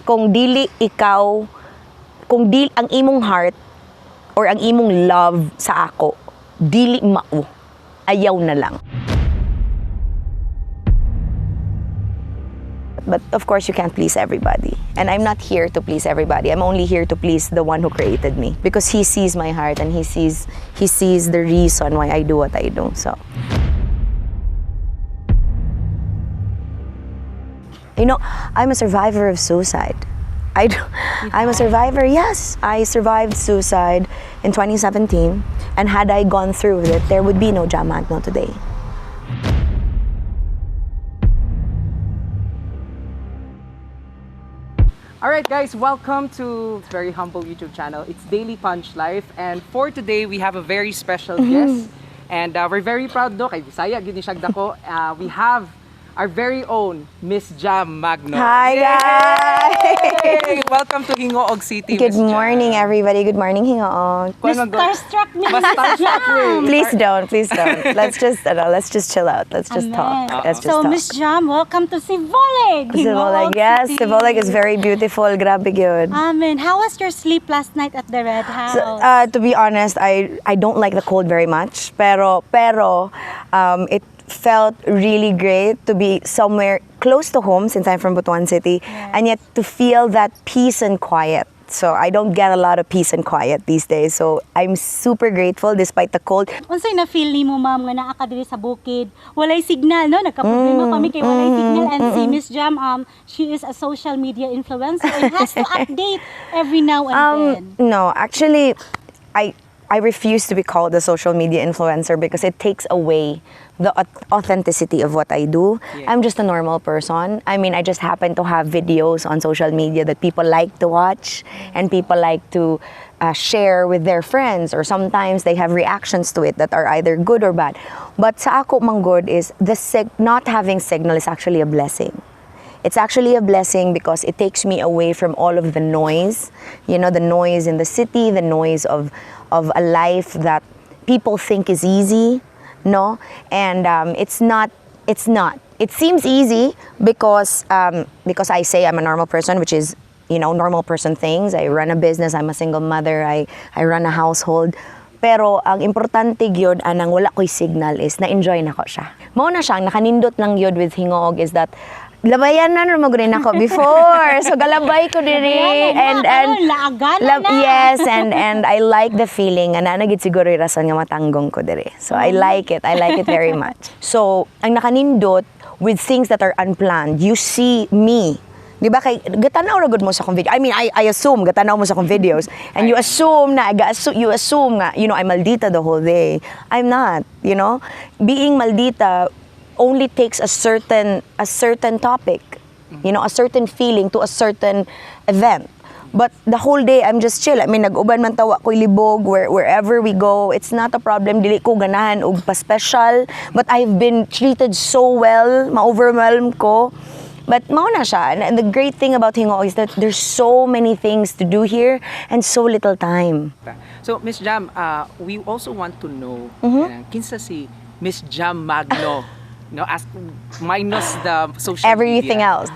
kung dili ikaw, kung dili ang imong heart or ang imong love sa ako, dili mao, ayaw na lang. But of course, you can't please everybody. And I'm not here to please everybody. I'm only here to please the one who created me. Because he sees my heart and he sees the reason why I do what I do. So, you know, I'm a survivor of suicide. I'm a survivor, yes. I survived suicide in 2017. And had I gone through with it, there would be no Jam Magno today. Alright guys, welcome to this very humble YouTube channel. It's Daily Punch Life, and for today we have a very special guest, and we're very proud do kay Bisaya gid ni siya dako. We have our very own Miss Jam Magno. Hi guys! Welcome to Gingoog City. Good Miss morning Jam. everybody. Good morning Hingoog. Starstruck me. Starstruck me. Please don't. Let's just chill out. Let's just talk. Let's just So, talk. Miss Jam, welcome to Sivolig. Sivolig, yes. Sivolig is very beautiful. Grabe good. Amen. How was your sleep last night at the Red House? So, to be honest, I don't like the cold very much. Pero it felt really great to be somewhere close to home since I'm from Butuan City, Yes. and yet to feel that peace and quiet. So I don't get a lot of peace and quiet these days. So I'm super grateful despite the cold. Unsay na feel nimo ma'am nga naa ka diri sa bukid? Walay signal no, nagka-problema kami kay walay signal, and si Miss Jam she is a social media influencer and has to update every now and then. No, actually, I refuse to be called a social media influencer because it takes away the authenticity of what I do. Yeah. I'm just a normal person. I mean, I just happen to have videos on social media that people like to watch and people like to share with their friends, or sometimes they have reactions to it that are either good or bad. But sa ako manggod is not having signal is actually a blessing. It's actually a blessing because it takes me away from all of the noise, you know, the noise in the city, the noise of a life that people think is easy, no? And it's not. It seems easy because I say I'm a normal person, which is, you know, normal person things. I run a business, I'm a single mother, I run a household. Pero ang importante gyud anang wala ko'y signal is na-enjoy na ko siya. Mao na siya, nakanindot lang gyud with Hingoog is that labayan na mo rin ako before. So galabay ko diri and yes, and I like the feeling ana na gid siguro yung rason nga matanggong ko diri. So I like it very much. So ang nakanindot with things that are unplanned, you see me. Di ba kay gatanaw ra gud mo sa akong video. I mean, I assume gatanaw mo sa akong videos, and you assume nga you know I'm maldita the whole day. I'm not, you know. Being maldita only takes a certain topic, you know, a certain feeling to a certain event. But the whole day I'm just chill. I mean, nag-uban man tawa ko'y libog wherever we go. It's not a problem. Dili ko ganahan og pa-special, but I've been treated so well, ma-overwhelm ko. But mao na siya. And the great thing about Hingoog is that there's so many things to do here and so little time. So Miss Jam, we also want to know kinsa si Miss Jam Magno. No, as minus the social Everything media. else.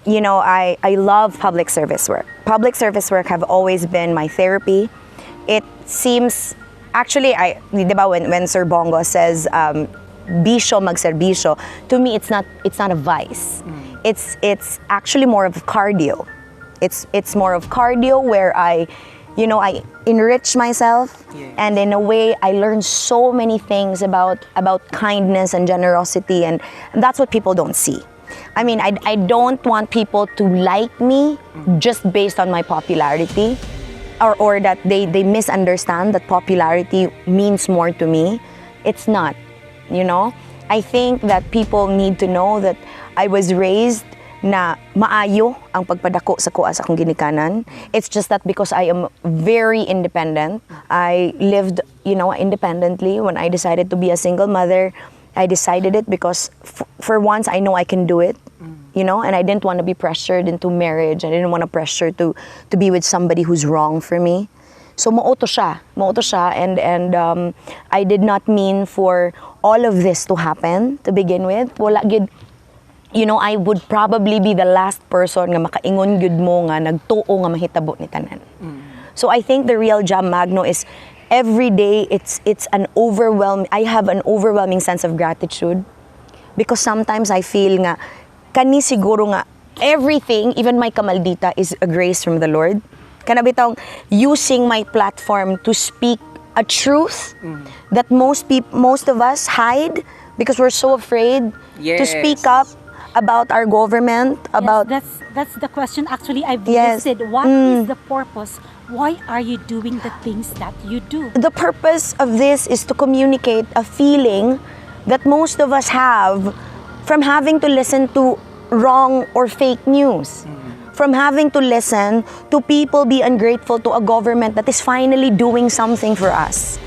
You know, I love public service work. Public service work have always been my therapy. It seems, actually, di ba when Sir Bongo says, bisyo magserbisyo, to me it's not a vice. It's actually more of cardio. It's more of cardio where I enrich myself, and in a way I learn so many things about kindness and generosity, and that's what people don't see. I mean, I don't want people to like me just based on my popularity, or that they misunderstand that popularity means more to me. It's not. You know, I think that people need to know that I was raised na maayo ang pagpadako sa kuha sa akong ginikanan. It's just that because I am very independent, I lived, you know, independently. When I decided to be a single mother, I decided it because for once I know I can do it, you know, and I didn't want to be pressured into marriage. I didn't want to pressure to be with somebody who's wrong for me. So mauto siya, and I did not mean for all of this to happen to begin with. Wala gid I would probably be the last person nga makaingon gyud mo nga nagtuo nga mahitabo ni tanan. So I think the real Jam Magno is every day it's an I have an overwhelming sense of gratitude because sometimes I feel nga kani siguro nga everything, even my kamaldita, is a grace from the Lord. Kana bitong using my platform to speak a truth that most of us hide because we're so afraid to speak up about our government, about... Yes, that's the question actually I've Yes. listed. What is the purpose? Why are you doing the things that you do? The purpose of this is to communicate a feeling that most of us have from having to listen to wrong or fake news. From having to listen to people be ungrateful to a government that is finally doing something for us.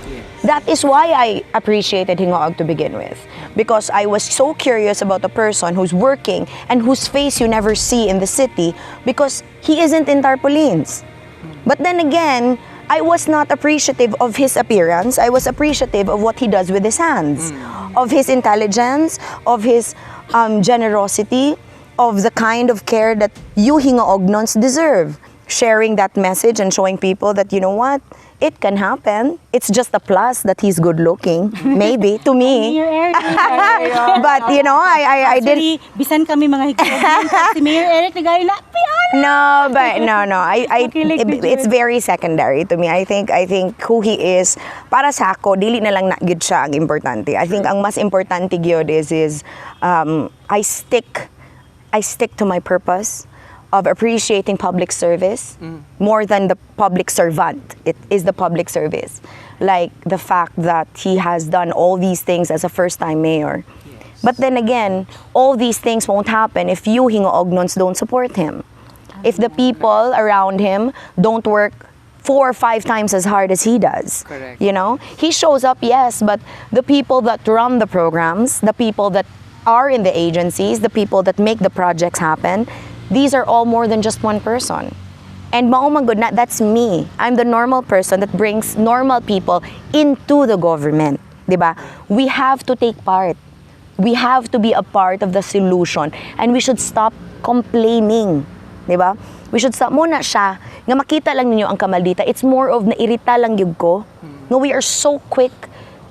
That is why I appreciated Gingoog to begin with. Because I was so curious about a person who's working and whose face you never see in the city because he isn't in tarpaulins. But then again, I was not appreciative of his appearance. I was appreciative of what he does with his hands, of his intelligence, of his generosity, of the kind of care that you Ginoognons deserve. Sharing that message and showing people that, you know what, it can happen. It's just a plus that he's good looking, maybe, to me. Mayor Eric. But, I didn't... Actually, bisan kami mga higawin. Si Mayor Eric, nagay na, piano! No. Okay, like It's very secondary to me. I think who he is, para sa ako, dili na lang na gyud siya ang importante. I think ang mas importante gyud is I stick to my purpose of appreciating public service more than the public servant. It is the public service. Like the fact that he has done all these things as a first-time mayor. Yes. But then again, all these things won't happen if you Ginoognons don't support him. If the people around him don't work 4 or 5 times as hard as he does. Correct. He shows up, yes, but the people that run the programs, the people that are in the agencies, the people that make the projects happen, these are all more than just one person. And maumagod na, that's me. I'm the normal person that brings normal people into the government. Diba? We have to take part. We have to be a part of the solution. And we should stop complaining. Diba? We should stop muna siya. Nga makita lang ninyo ang kamaldita. It's more of nairita lang yun ko. No, we are so quick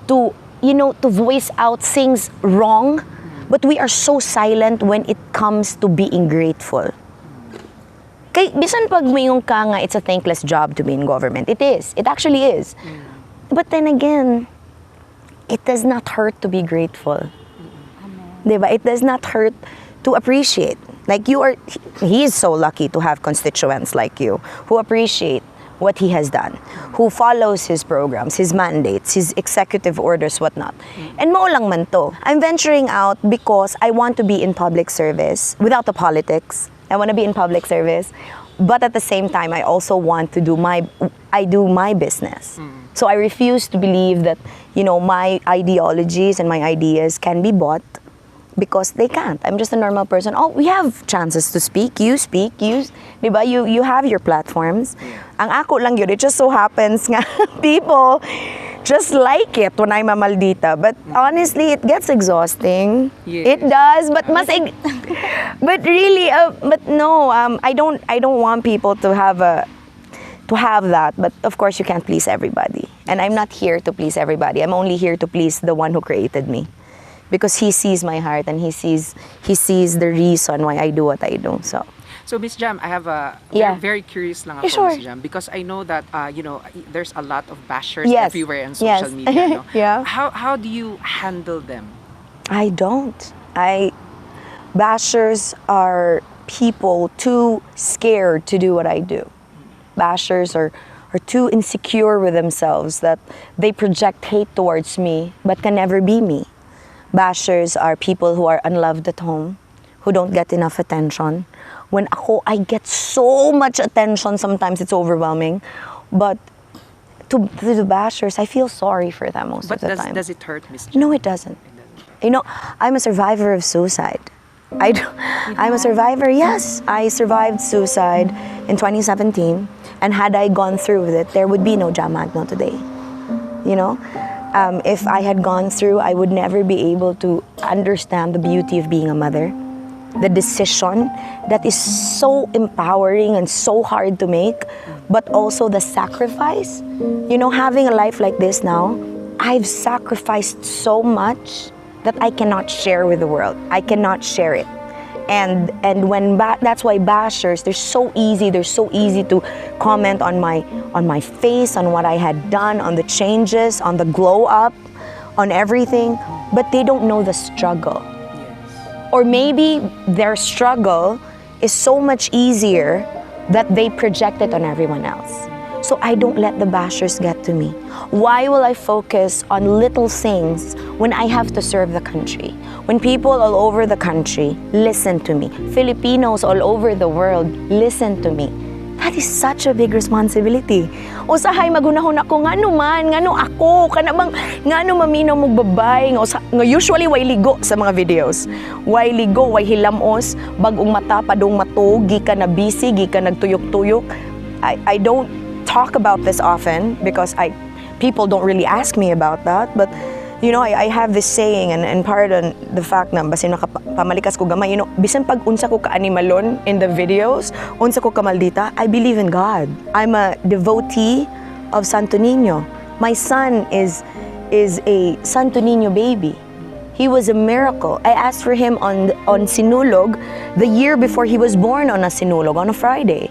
to, to voice out things wrong. But we are so silent when it comes to being grateful. Kay bisan pag mayong ka nga, it's a thankless job to be in government. It is. It actually is. But then again, it does not hurt to be grateful. Diba? It does not hurt to appreciate. Like he is so lucky to have constituents like you who appreciate what he has done, who follows his programs, his mandates, his executive orders, whatnot. And mao lang man to. I'm venturing out because I want to be in public service without the politics. I want to be in public service, but at the same time, I also want to do my business. So I refuse to believe that, my ideologies and my ideas can be bought because they can't. I'm just a normal person. Oh, we have chances to speak. You speak. Diba? You have your platforms. Ang ako lang yun, it just so happens nga people just like it when I'm mamaldita. But honestly, it gets exhausting. Yes. It does, but but really, but no, I don't want people to have that. But of course, you can't please everybody. And I'm not here to please everybody. I'm only here to please the one who created me. Because he sees my heart and he sees the reason why I do what I do. So Miss Jam, I have a very curious lang ako, Sure. Miss Jam, because I know that there's a lot of bashers Yes. everywhere on social Yes. media. No? Yeah. How do you handle them? I don't. Bashers are people too scared to do what I do. Bashers are too insecure with themselves that they project hate towards me but can never be me. Bashers are people who are unloved at home, who don't get enough attention. When I get so much attention, sometimes it's overwhelming. But to the bashers, I feel sorry for them most of the time. Does it hurt, Miss Jam? No, it doesn't. I'm a survivor of suicide. I'm a survivor, yes. I survived suicide in 2017. And had I gone through with it, there would be no Jam Magno today. If I had gone through, I would never be able to understand the beauty of being a mother. the decision that is so empowering and so hard to make, but also the sacrifice. You know, having a life like this now, I've sacrificed so much that I cannot share with the world. I cannot share it. And when that's why bashers, they're so easy to comment on my face, on what I had done, on the changes, on the glow up, on everything, but they don't know the struggle. Or maybe their struggle is so much easier that they project it on everyone else. So I don't let the bashers get to me. Why will I focus on little things when I have to serve the country? When people all over the country listen to me, Filipinos all over the world listen to me, that is such a big responsibility. Usahay magunahon ako ngano man, ngano ako, kanabang ngano maminaw magbabay, nga usually way ligo sa mga videos. Way ligo, way hilamos, bagong mata padong matog, gi ka na busy, gi ka nagtuyok-tuyok. I don't talk about this often because people don't really ask me about that, but you know, I have this saying, and pardon the fact na basin pamalikas ko gamay, you know, bisan pag unsa ko ka-animalon in the videos, unsa ko ka-maldita, I believe in God. I'm a devotee of Santo Niño. My son is a Santo Niño baby. He was a miracle. I asked for him on Sinulog the year before he was born on a Sinulog, on a Friday.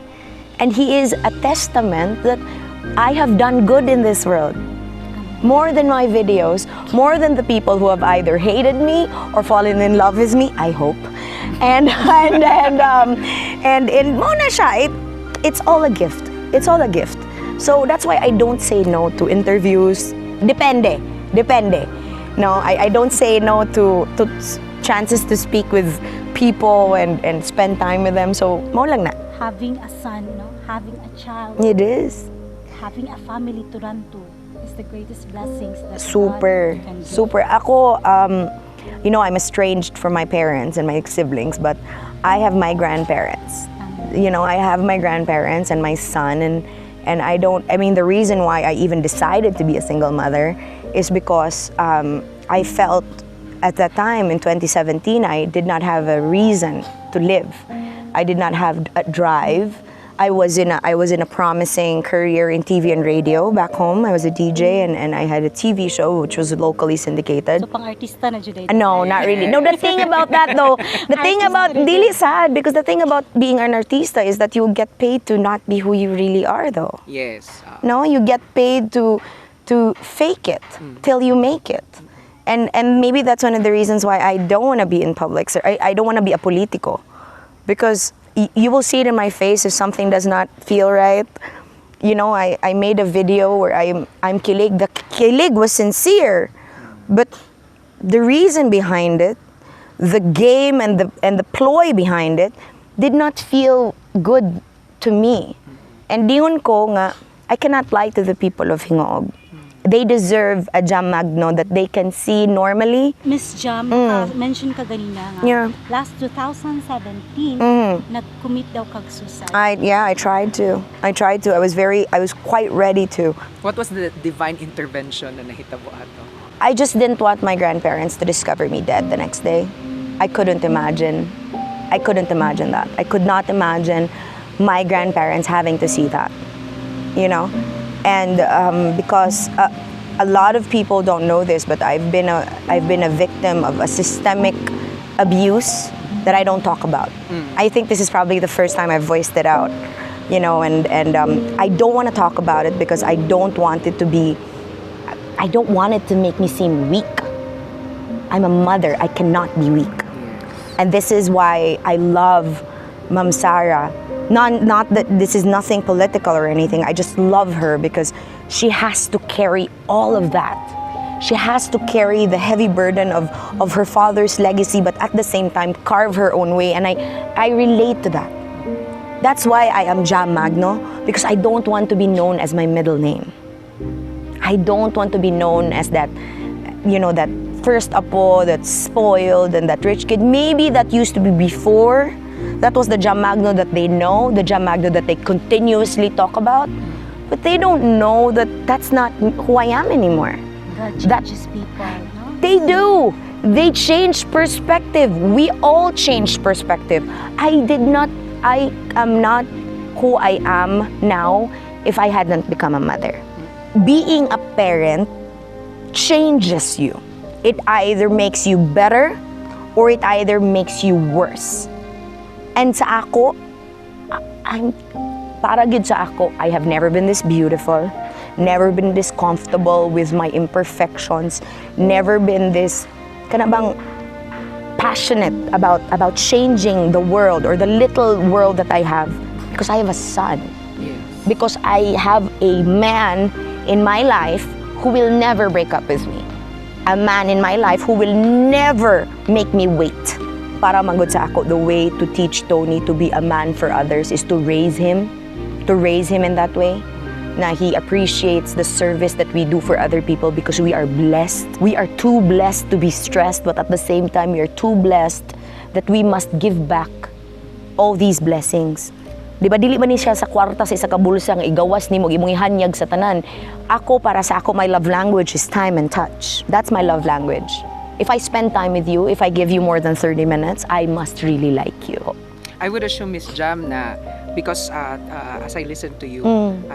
And he is a testament that I have done good in this world. More than my videos, more than the people who have either hated me or fallen in love with me, I hope. And mona siya, it's all a gift. It's all a gift. So that's why I don't say no to interviews. Depende. No, I don't say no to chances to speak with people and spend time with them. So mo lang na. Having a son, no? Having a child. It is. Having a family to run to is the greatest blessings that Super. God can give. Super. Ako, you know, I'm estranged from my parents and my siblings, but I have my grandparents. You know, I have my grandparents and my son, and I mean, the reason why I even decided to be a single mother is because I felt at that time in 2017, I did not have a reason to live. I did not have a drive. I was in a promising career in TV and radio back home. I was a DJ and I had a TV show which was locally syndicated. So pang-artista na Juday. No, not really. No, the thing about that though, the thing about, dili sad, because the thing about being an artista is that you get paid to not be who you really are though. Yes. No, you get paid to fake it till you make it. And maybe that's one of the reasons why I don't want to be in public. So I don't want to be a politico. Because you will see it in my face if something does not feel right. You know, I made a video where I'm kilig. The kilig was sincere, but the reason behind it, the game and the ploy behind it, did not feel good to me. And diyon ko nga, I cannot lie to the people of Gingoog. They deserve a Jam Magno that they can see normally. Miss Jam, mention ka ganina nga. Yeah. Last 2017, nag-commit daw kag suicide. I tried to. I was quite ready to. What was the divine intervention na nahitabo ato? I just didn't want my grandparents to discover me dead the next day. I couldn't imagine that. I could not imagine my grandparents having to see that. You know? And because a lot of people don't know this, but I've been a victim of a systemic abuse that I don't talk about. I think this is probably the first time I've voiced it out, you know, and I don't want to talk about it because I don't want it to make me seem weak. I'm a mother, I cannot be weak. And this is why I love Ma'am Sarah. Not that this is nothing political or anything. I just love her because she has to carry all of that. She has to carry the heavy burden of her father's legacy, but at the same time carve her own way. And I relate to that. That's why I am Jam Magno, because I don't want to be known as my middle name. I don't want to be known as that, you know, that first apo that's spoiled and that rich kid. Maybe that used to be before. That was the Jam Magno that they know, the Jam Magno that they continuously talk about. But they don't know that that's not who I am anymore. God changes people, no? They do. They change perspective. perspective. We all changed perspective. I am not who I am now if I hadn't become a mother. Being a parent changes you. It either makes you better or it either makes you worse. And sa ako, para gid sa ako, I have never been this beautiful, never been this comfortable with my imperfections, never been this kanabang passionate about changing the world or the little world that I have, because I have a son. Yes. Because I have a man in my life who will never break up with me. A man in my life who will never make me wait. Para magod sa ako, the way to teach Tony to be a man for others is to raise him in that way. Na he appreciates the service that we do for other people because we are blessed. We are too blessed to be stressed, but at the same time, we are too blessed that we must give back all these blessings. Di ba, dili ba ni siya sa kwarta sa isa ka bulsa nga igawas ni mo, imong ihanyag sa tanan. Ako, para sa ako, my love language is time and touch. That's my love language. If I spend time with you, if I give you more than 30 minutes, I must really like you. I would assume, Miss Jam, na because as I listen to you,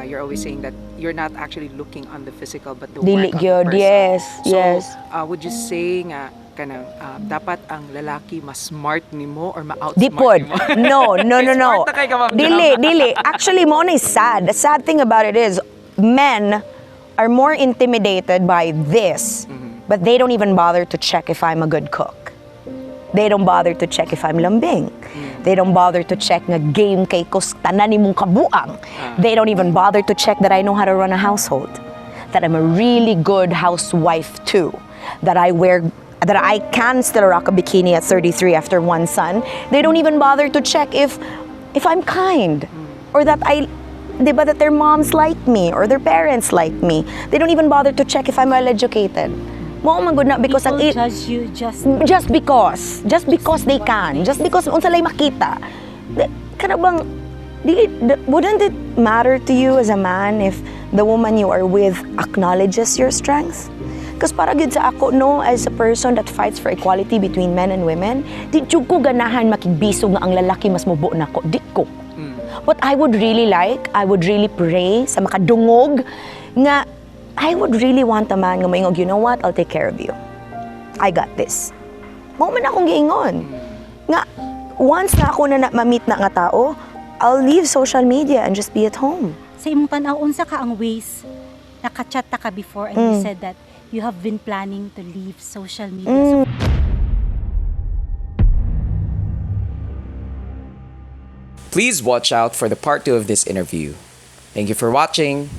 you're always saying that you're not actually looking on the physical but the Dili work of the gyud, person. yes, So, yes. would you say nga kanang dapat ang lalaki mas smart nimo or ma-outsmart Dipod. nimo? No. Smart na kay ka, Ma'am Jam. Dili. Actually, mo na is sad. The sad thing about it is, men are more intimidated by this, but they don't even bother to check if I'm a good cook. They don't bother to check if I'm lambing. They don't bother to check nga game kay ko tanan nimong kabuang. They don't even bother to check that I know how to run a household. That I'm a really good housewife too. That I can still rock a bikini at 33 after one son. They don't even bother to check if I'm kind or that that their moms like me or their parents like me. They don't even bother to check if I'm well educated. Mo man gud na because People ang judge you just because they can, just because unsa lay makita. Kana bang wouldn't it matter to you as a man if the woman you are with acknowledges your strengths? Because para gid sa ako, no, as a person that fights for equality between men and women, di jud ko ganahan makigbisog nga ang lalaki mas mubo nako. Di ko. What I would really pray sa makadungog nga I would really want a man nga maingog, you know what, I'll take care of you. I got this. Mao man akong giingon. Nga, once na ako na ma-meet na nga tao, I'll leave social media and just be at home. Sa imong tanaw, unsa ka ang ways nakachat ta ka before and you said that you have been planning to leave social media. So, Please watch out for the part 2 of this interview. Thank you for watching.